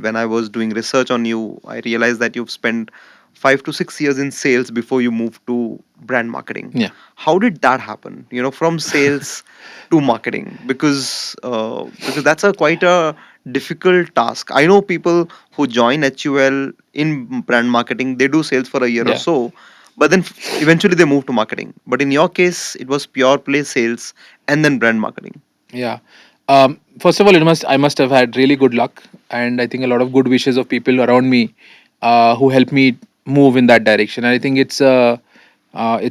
When I was doing research on you, I realized that you've spent 5 to 6 years in sales before you moved to brand marketing. Yeah. How did that happen? From sales to marketing, because that's a quite a difficult task. I know people who join HUL in brand marketing, they do sales for a year or Yeah. so, but then eventually they move to marketing. But in your case, it was pure play sales and then brand marketing. Yeah. First of all, I must have had really good luck, and I think a lot of good wishes of people around me, who helped me move in that direction. And I think it's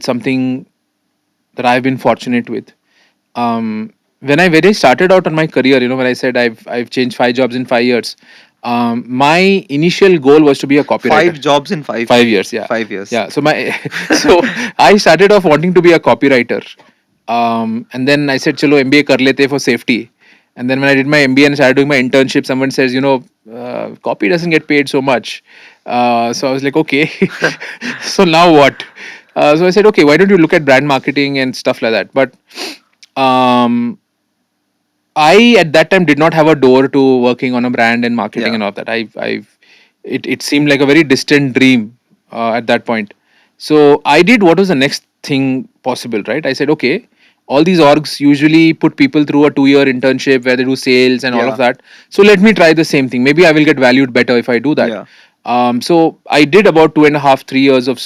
something that I've been fortunate with. When I started out on my career, when I said I've changed 5 jobs in 5 years, my initial goal was to be a copywriter. 5 jobs in five 5 years, yeah, 5 years. yeah. So my so I started off wanting to be a copywriter, and then I said, "Chalo, MBA kar lete for safety." And then when I did my MBA and started doing my internship, someone says, copy doesn't get paid so much. So I was like, okay, so now what? So I said, okay, why don't you look at brand marketing and stuff like that? But um, I at that time did not have a door to working on a brand and marketing Yeah. and all that. It seemed like a very distant dream at that point. So I did what was the next thing possible, right? I said, okay, all these orgs usually put people through a 2 year internship where they do sales and all of Yeah. that. So let me try the same thing. Maybe I will get valued better if I do that. Yeah. So I did about 2.5, 3 years of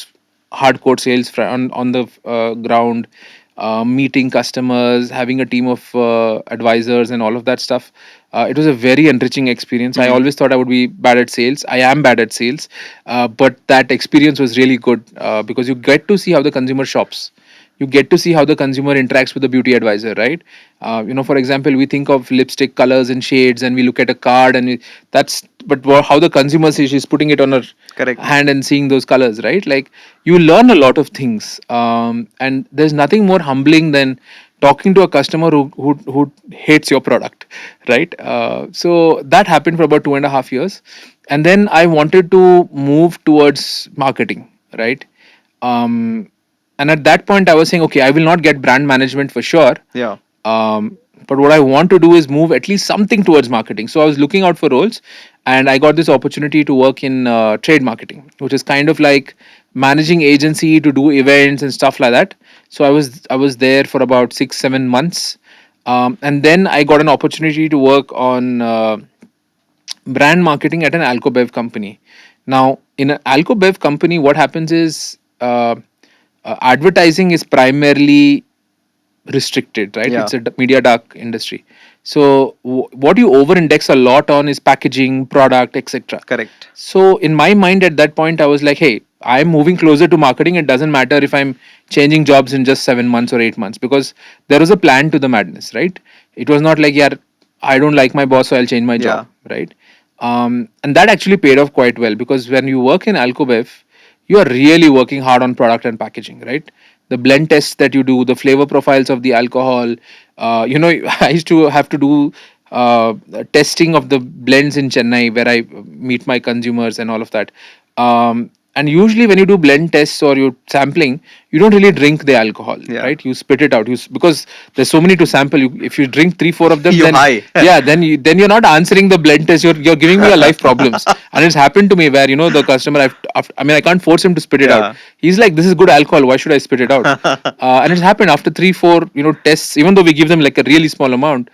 hardcore sales on the ground, meeting customers, having a team of advisors, and all of that stuff. It was a very enriching experience. I Mhm. always thought I would be bad at sales. I am bad at sales, but that experience was really good because you get to see how the consumer shops. You get to see how the consumer interacts with the beauty advisor, right? For example, we think of lipstick colors and shades, and we look at a card, and how the consumer sees, she's putting it on her Correct. hand and seeing those colors, right? Like, you learn a lot of things, and there's nothing more humbling than talking to a customer who hates your product, right? So that happened for about 2.5 years, and then I wanted to move towards marketing, right? um, and at that point I was saying, okay, I will not get brand management for sure, Yeah. but what I want to do is move at least something towards marketing. So I was looking out for roles, and I got this opportunity to work in trade marketing, which is kind of like managing agency to do events and stuff like that. So I was there for about 6-7 months, and then I got an opportunity to work on brand marketing at an alcobev company. Now, in an alcobev company, what happens is advertising is primarily restricted, right? Yeah. It's a media dark industry. So what you over index a lot on is packaging, product, etc. Correct. So in my mind at that point, I was like, hey, I'm moving closer to marketing. It doesn't matter if I'm changing jobs in just 7 months or 8 months, because there was a plan to the madness, right? It was not like, yeah, I don't like my boss, so I'll change my Yeah. job, right? And that actually paid off quite well, because when you work in Alcobev, you are really working hard on product and packaging, right? The blend tests that you do, the flavor profiles of the alcohol. I used to have to do testing of the blends in Chennai, where I meet my consumers and all of that. And usually, when you do blend tests or you're sampling, you don't really drink the alcohol, Yeah. right? You spit it out. Because there's so many to sample. If you drink 3-4 of them, You then high. yeah, then you're not answering the blend test. You're giving me a life problems. And it's happened to me where the customer. I mean, I can't force him to spit it out. Yeah. He's like, "This is good alcohol. Why should I spit it out?" And it's happened after 3-4 tests. Even though we give them like a really small amount,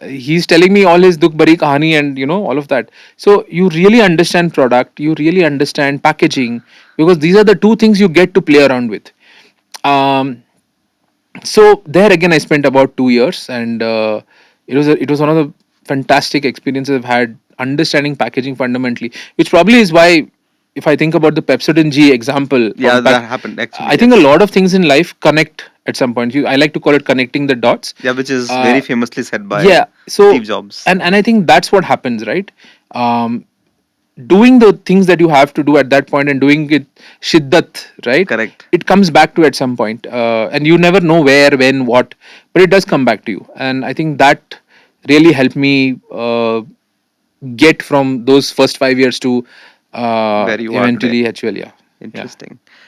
he's telling me all his dukh bari kahani and all of that. So you really understand product. You really understand packaging, because these are the two things you get to play around with. Um, so there again, I spent about 2 years, and it was one of the fantastic experiences I've had understanding packaging fundamentally, which probably is why, if I think about the Pepsodent G example Yeah, from that pack, happened actually. I think a Yes. lot of things in life connect at some point. I like to call it connecting the dots. Yeah, which is very Uh, famously said by yeah. Steve So Jobs. and I think that's what happens, right? Um, Doing the things that you have to do at that point and doing it shiddat, right? Correct. It comes back to at some point, and you never know where, when, what, but it does come back to you. And I think that really helped me get from those first 5 years to Where you are today. eventually HUL. Yeah, yeah. Interesting.